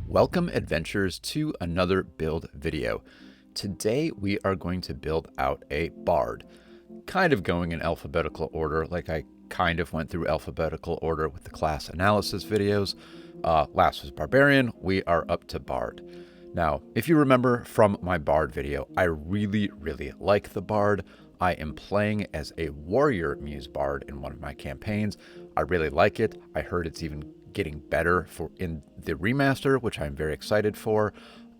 Welcome adventurers to another build video. Today we are going to build out a bard, kind of going in alphabetical order, like I kind of went through alphabetical order with the class analysis videos. Last was barbarian, we are up to bard. Now, if you remember from my bard video, I really like the bard. I am playing as a warrior muse bard in one of my campaigns. I really like it. I heard it's even getting better in the remaster, which I'm very excited for.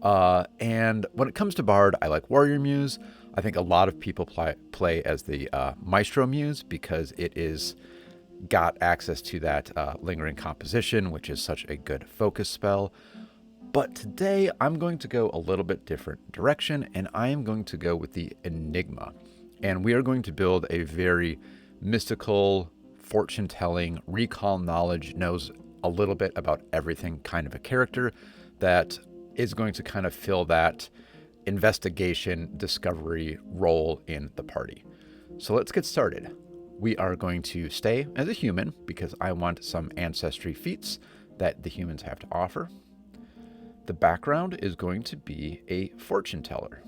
And when it comes to bard, I like warrior muse. I think a lot of people play as the Maestro Muse because it is got access to that lingering composition, which is such a good focus spell. But today I'm going to go a little bit different direction, and I am going to go with the Enigma. And we are going to build a very mystical, fortune-telling, recall knowledge, knows a little bit about everything kind of a character that is going to kind of fill that investigation, discovery role in the party. So let's get started. We are going to stay as a human because I want some ancestry feats that the humans have to offer. The background is going to be a fortune teller.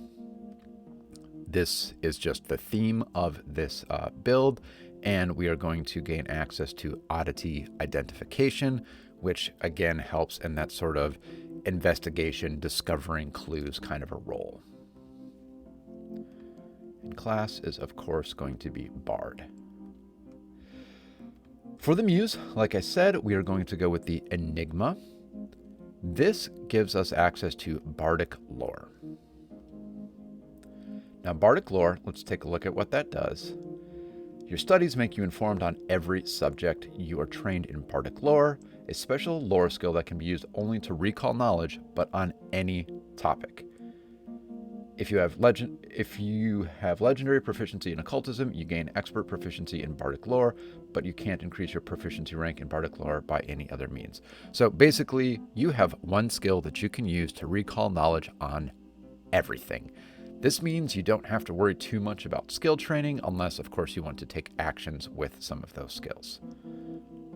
This is just the theme of this build, and we are going to gain access to oddity identification, which again helps in that sort of investigation, discovering clues kind of a role. And class is of course going to be bard. For the muse, like I said, we are going to go with the Enigma. This gives us access to bardic lore. Now, bardic lore, let's take a look at what that does. Your studies make you informed on every subject. You are trained in bardic lore, a special lore skill that can be used only to recall knowledge, but on any topic. If you have legendary proficiency in occultism, you gain expert proficiency in bardic lore, but you can't increase your proficiency rank in bardic lore by any other means. So basically, you have one skill that you can use to recall knowledge on everything. This means you don't have to worry too much about skill training unless, of course, you want to take actions with some of those skills.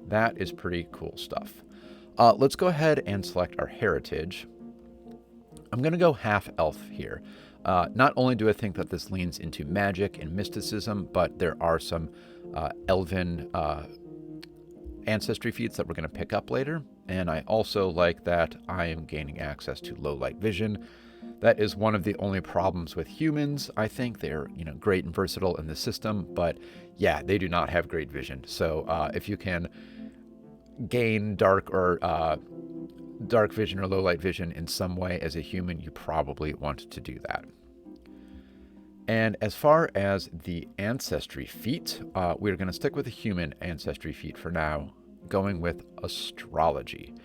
That is pretty cool stuff. Let's go ahead and select our heritage. I'm going to go half elf here. Not only do I think that this leans into magic and mysticism, but there are some elven ancestry feats that we're going to pick up later. And I also like that I am gaining access to low light vision. That is one of the only problems with humans. I think they're, great and versatile in the system, but yeah, they do not have great vision. So if you can gain dark vision or low light vision in some way as a human, you probably want to do that. And as far as the ancestry feat, we're going to stick with the human ancestry feat for now, going with astrology.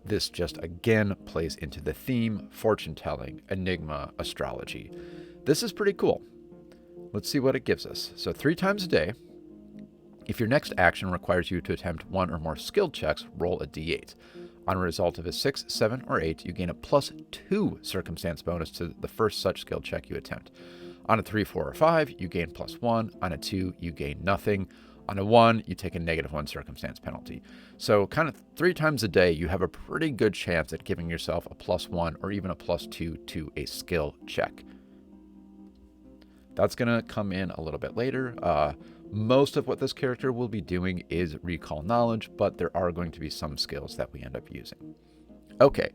This just again plays into the theme, fortune telling, enigma, astrology. This is pretty cool. Let's see what it gives us. So 3 times a day, if your next action requires you to attempt 1 or more skill checks, roll a d8. On a result of a 6, 7, or 8, you gain a +2 circumstance bonus to the first such skill check you attempt. On a 3, 4, or 5, you gain +1. On a 2, you gain nothing. On a 1, you take a -1 circumstance penalty. So kind of 3 times a day, you have a pretty good chance at giving yourself a +1 or even a +2 to a skill check. That's going to come in a little bit later. Most of what this character will be doing is recall knowledge, but there are going to be some skills that we end up using. Okay,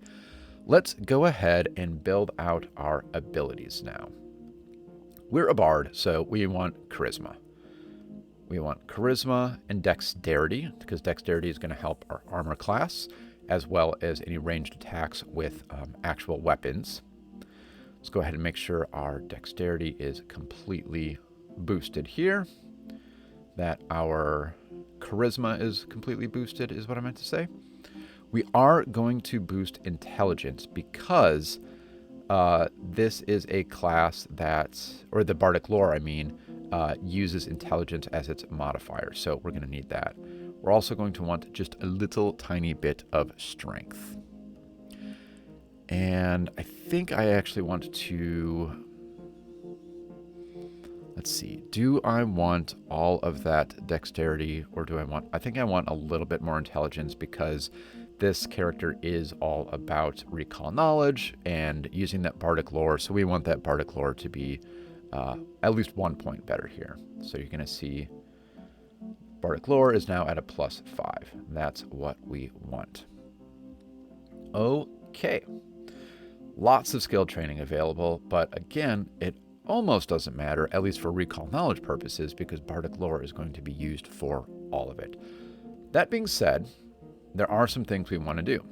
let's go ahead and build out our abilities now. We're a bard, so we want charisma. We want charisma and dexterity, because dexterity is going to help our armor class, as well as any ranged attacks with actual weapons. Let's go ahead and make sure our dexterity is completely boosted here. That our charisma is completely boosted is what I meant to say. We are going to boost intelligence because this is a class or the bardic lore, uses intelligence as its modifier. So we're going to need that. We're also going to want just a little tiny bit of strength. And I think I actually want to... Let's see. Do I want all of that dexterity, or do I think I want a little bit more intelligence because this character is all about recall knowledge and using that bardic lore. So we want that bardic lore to be at least 1 point better here. So you're going to see bardic lore is now at a +5. That's what we want. Okay. Lots of skill training available, but again, it almost doesn't matter, at least for recall knowledge purposes, because bardic lore is going to be used for all of it. That being said, there are some things we want to do.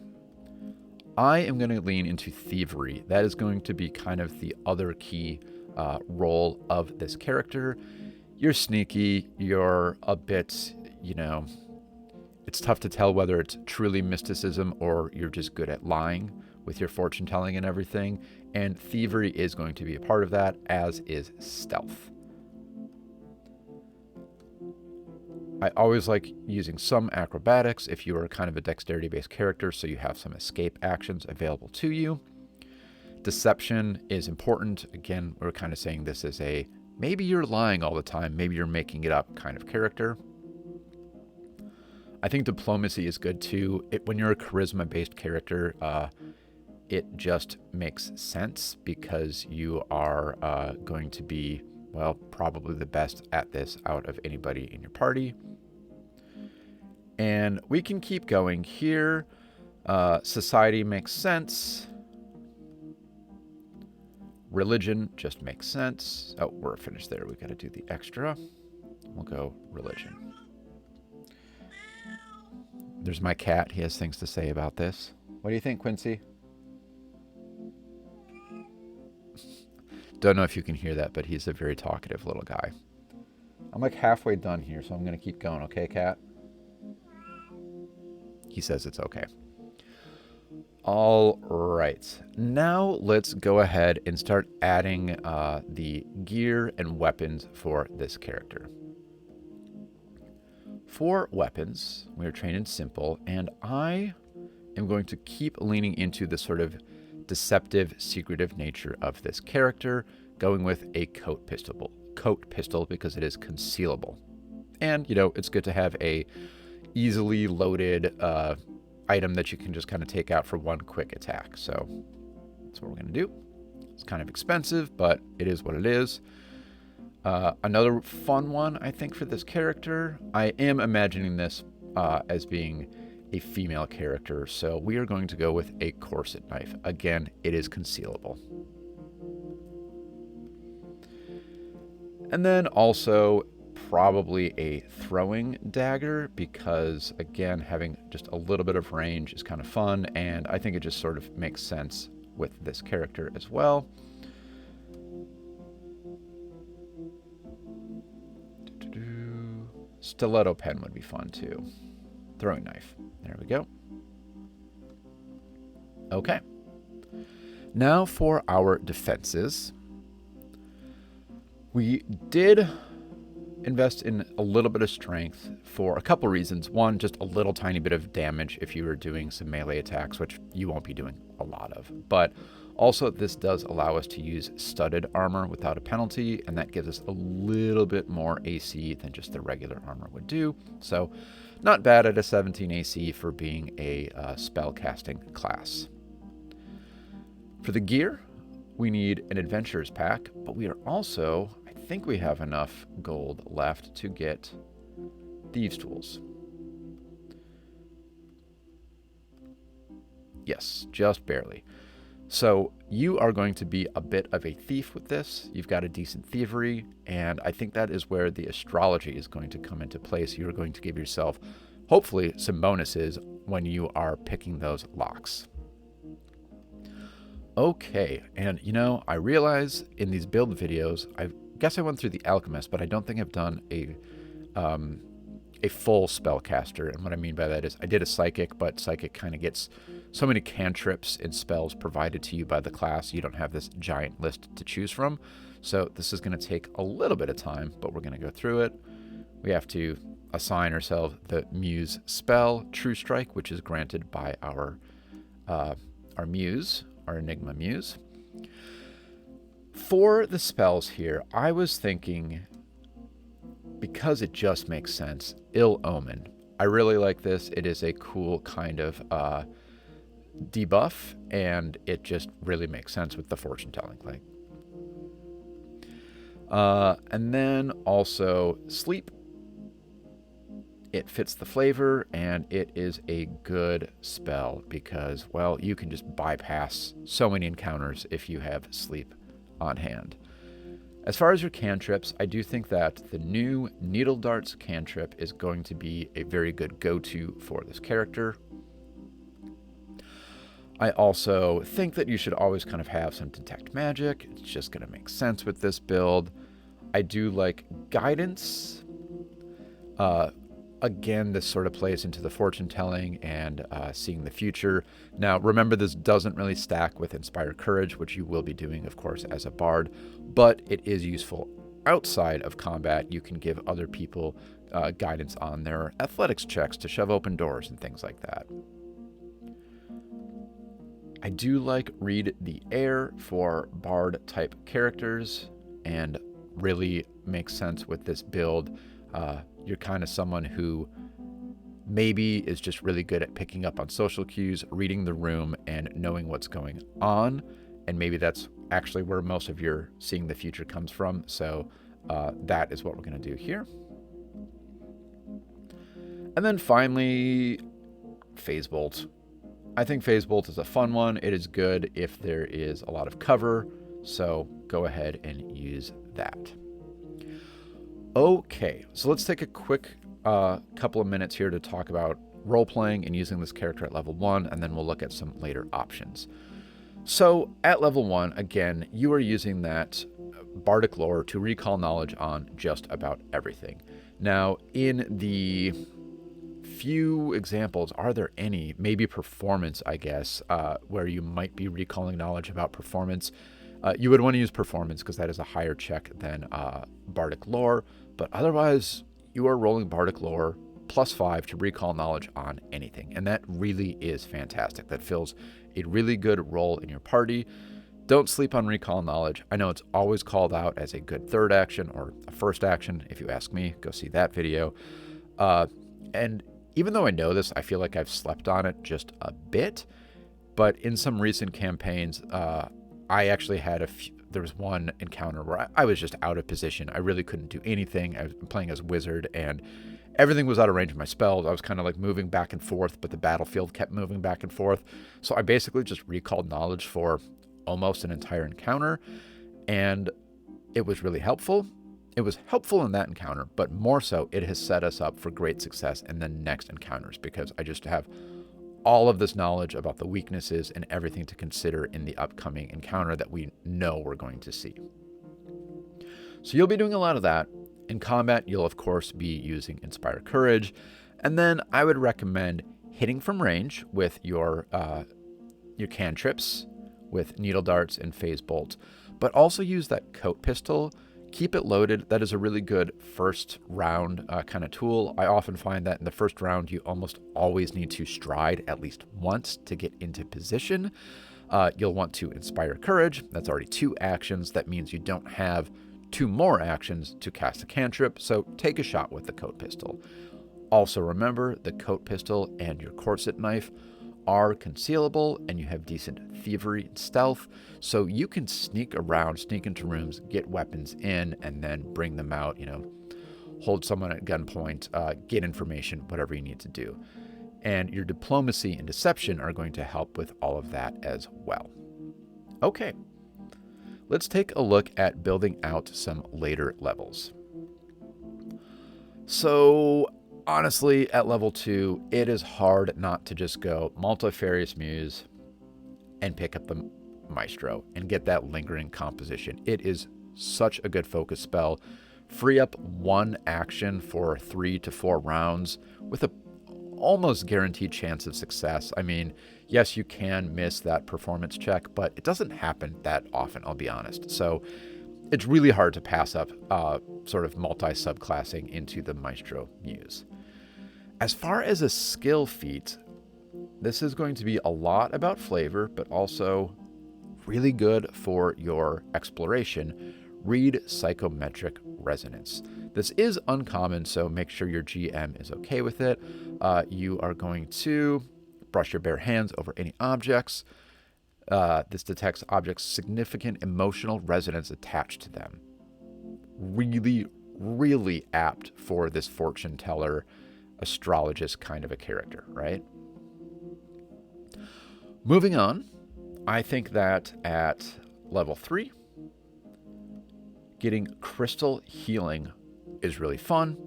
I am going to lean into thievery. That is going to be kind of the other key role of this character. You're sneaky, you're a bit, it's tough to tell whether it's truly mysticism or you're just good at lying with your fortune telling and everything. And thievery is going to be a part of that, as is stealth. I always like using some acrobatics if you are kind of a dexterity-based character, so you have some escape actions available to you. Deception is important. Again, we're kind of saying this is a maybe you're lying all the time, maybe you're making it up kind of character. I think diplomacy is good too. When you're a charisma-based character, it just makes sense because you are going to be, well, probably the best at this out of anybody in your party. And we can keep going here. Society makes sense. Religion just makes sense. Oh, we're finished there. We got to do the extra. We'll go religion. There's my cat. He has things to say about this. What do you think, Quincy? Don't know if you can hear that, but he's a very talkative little guy. I'm like halfway done here, so I'm going to keep going. Okay, cat? He says it's okay. All right. Now let's go ahead and start adding the gear and weapons for this character. For weapons, we are trained in simple, and I am going to keep leaning into the sort of deceptive, secretive nature of this character, going with a coat pistol because it is concealable. And, it's good to have a easily loaded item that you can just kind of take out for one quick attack. So that's what we're going to do. It's kind of expensive, but it is what it is. Another fun one, I think, for this character, I am imagining this as being a female character, so we are going to go with a corset knife. Again, it is concealable. And then also probably a throwing dagger because, again, having just a little bit of range is kind of fun, and I think it just sort of makes sense with this character as well. Stiletto pen would be fun too. Throwing knife. There we go. Okay. Now for our defenses. We did invest in a little bit of strength for a couple reasons. One, just a little tiny bit of damage if you were doing some melee attacks, which you won't be doing a lot of. But also, this does allow us to use studded armor without a penalty, and that gives us a little bit more AC than just the regular armor would do. So, not bad at a 17 AC for being a spellcasting class. For the gear, we need an adventurer's pack, but we are also, I think we have enough gold left to get thieves' tools. Yes, just barely. So you are going to be a bit of a thief with this. You've got a decent thievery, and I think that is where the astrology is going to come into place. You're going to give yourself, hopefully, some bonuses when you are picking those locks. Okay, and I realize in these build videos, I guess I went through the alchemist, but I don't think I've done a full spellcaster. And what I mean by that is I did a psychic, but psychic kind of gets so many cantrips and spells provided to you by the class. You don't have this giant list to choose from. So this is going to take a little bit of time, but we're going to go through it. We have to assign ourselves the Muse spell, True Strike, which is granted by our Muse, our Enigma Muse. For the spells here, I was thinking, because it just makes sense, Ill Omen. I really like this. It is a cool kind of debuff, and it just really makes sense with the fortune telling. And then also sleep. It fits the flavor, and it is a good spell because, well, you can just bypass so many encounters if you have sleep on hand. As far as your cantrips, I do think that the new Needle Darts cantrip is going to be a very good go-to for this character. I also think that you should always kind of have some detect magic. It's just going to make sense with this build. I do like guidance. Again, this sort of plays into the fortune telling and seeing the future. Now, remember, this doesn't really stack with Inspire Courage, which you will be doing, of course, as a bard, but it is useful outside of combat. You can give other people guidance on their athletics checks to shove open doors and things like that. I do like Read the Air for bard type characters, and really makes sense with this build. You're kind of someone who maybe is just really good at picking up on social cues, reading the room, and knowing what's going on. And maybe that's actually where most of your seeing the future comes from. So that is what we're going to do here. And then finally, Phase Bolt. I think Phase Bolt is a fun one. It is good if there is a lot of cover. So go ahead and use that. Okay, so let's take a quick couple of minutes here to talk about role-playing and using this character at level 1, and then we'll look at some later options. So at level 1, again, you are using that bardic lore to recall knowledge on just about everything. Now, in the few examples, are there any, maybe performance, I guess, where you might be recalling knowledge about performance? You would want to use performance because that is a higher check than bardic lore, but otherwise you are rolling bardic lore +5 to recall knowledge on anything, and that really is fantastic. That fills a really good role in your party. Don't sleep on recall knowledge. I know it's always called out as a good third action or a first action. If you ask me, go see that video. And even though I know this, I feel like I've slept on it just a bit, but in some recent campaigns, I actually had there was one encounter where I was just out of position. I really couldn't do anything. I was playing as wizard and everything was out of range of my spells. I was kind of like moving back and forth, but the battlefield kept moving back and forth. So I basically just recalled knowledge for almost an entire encounter, and it was really helpful. It was helpful in that encounter, but more so, it has set us up for great success in the next encounters because I just have all of this knowledge about the weaknesses and everything to consider in the upcoming encounter that we know we're going to see. So you'll be doing a lot of that. In combat, you'll of course be using Inspire Courage, and then I would recommend hitting from range with your cantrips, with Needle Darts and Phase Bolt, but also use that Coat Pistol. Keep it loaded. That is a really good first round kind of tool. I often find that in the first round, you almost always need to stride at least once to get into position. You'll want to Inspire Courage. That's already 2 actions. That means you don't have 2 more actions to cast a cantrip, so take a shot with the Coat Pistol. Also remember, the Coat Pistol and your Corset Knife are concealable, and you have decent thievery and stealth, so you can sneak around, sneak into rooms, get weapons in, and then bring them out, hold someone at gunpoint, get information, whatever you need to do. And your diplomacy and deception are going to help with all of that as well. Okay, let's take a look at building out some later levels. So honestly, at level 2, it is hard not to just go Multifarious Muse and pick up the Maestro and get that lingering composition. It is such a good focus spell. Free up 1 action for 3 to 4 rounds with a almost guaranteed chance of success. I mean, yes, you can miss that performance check, but it doesn't happen that often, I'll be honest. So it's really hard to pass up sort of multi-subclassing into the Maestro Muse. As far as a skill feat, this is going to be a lot about flavor, but also really good for your exploration. Read Psychometric Resonance. This is uncommon, so make sure your GM is okay with it. you are going to brush your bare hands over any objects. This detects objects' significant emotional resonance attached to them. Really, really apt for this fortune teller, astrologist kind of a character, right? Moving on, I think that at level 3, getting crystal healing is really fun.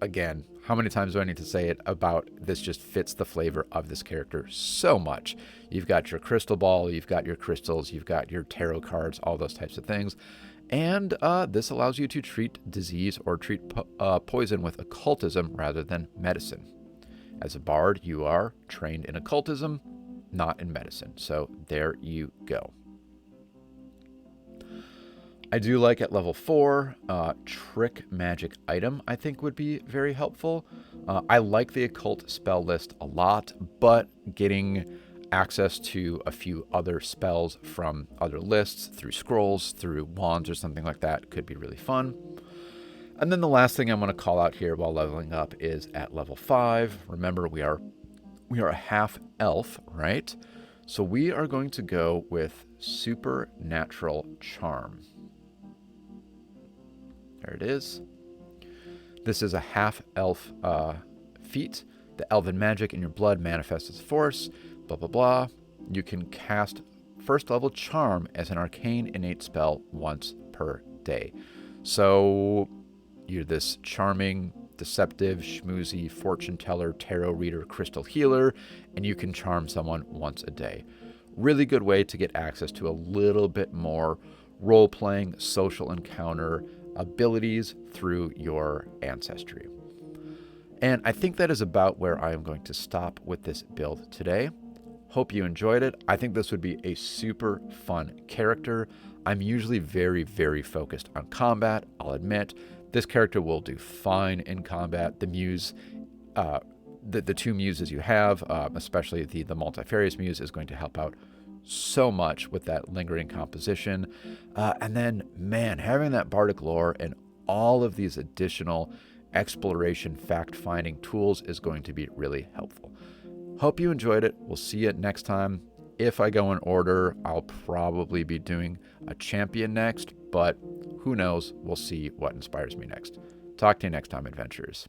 Again, how many times do I need to say it about this just fits the flavor of this character so much. You've got your crystal ball, you've got your crystals, you've got your tarot cards, all those types of things. And this allows you to treat disease or treat poison with occultism rather than medicine. As a bard, you are trained in occultism, not in medicine. So there you go. I do like at level 4, trick magic item I think would be very helpful. I like the occult spell list a lot, but getting access to a few other spells from other lists through scrolls, through wands or something like that could be really fun. And then the last thing I'm going to call out here while leveling up is at level 5. Remember, we are a half elf, right? So we are going to go with supernatural charm. There it is. This is a half elf feat. The elven magic in your blood manifests as force. Blah, blah, blah. You can cast first level charm as an arcane innate spell once per day. So you're this charming, deceptive, schmoozy, fortune teller, tarot reader, crystal healer, and you can charm someone once a day. Really good way to get access to a little bit more role-playing, social encounter abilities through your ancestry. And I think that is about where I am going to stop with this build today. Hope you enjoyed it. I think this would be a super fun character. I'm usually very, very focused on combat, I'll admit. This character will do fine in combat. The muse, the two muses you have, especially the multifarious muse, is going to help out so much with that lingering composition. And then, man, having that bardic lore and all of these additional exploration, fact-finding tools is going to be really helpful. Hope you enjoyed it. We'll see you next time. If I go in order, I'll probably be doing a champion next, but who knows? We'll see what inspires me next. Talk to you next time, adventurers.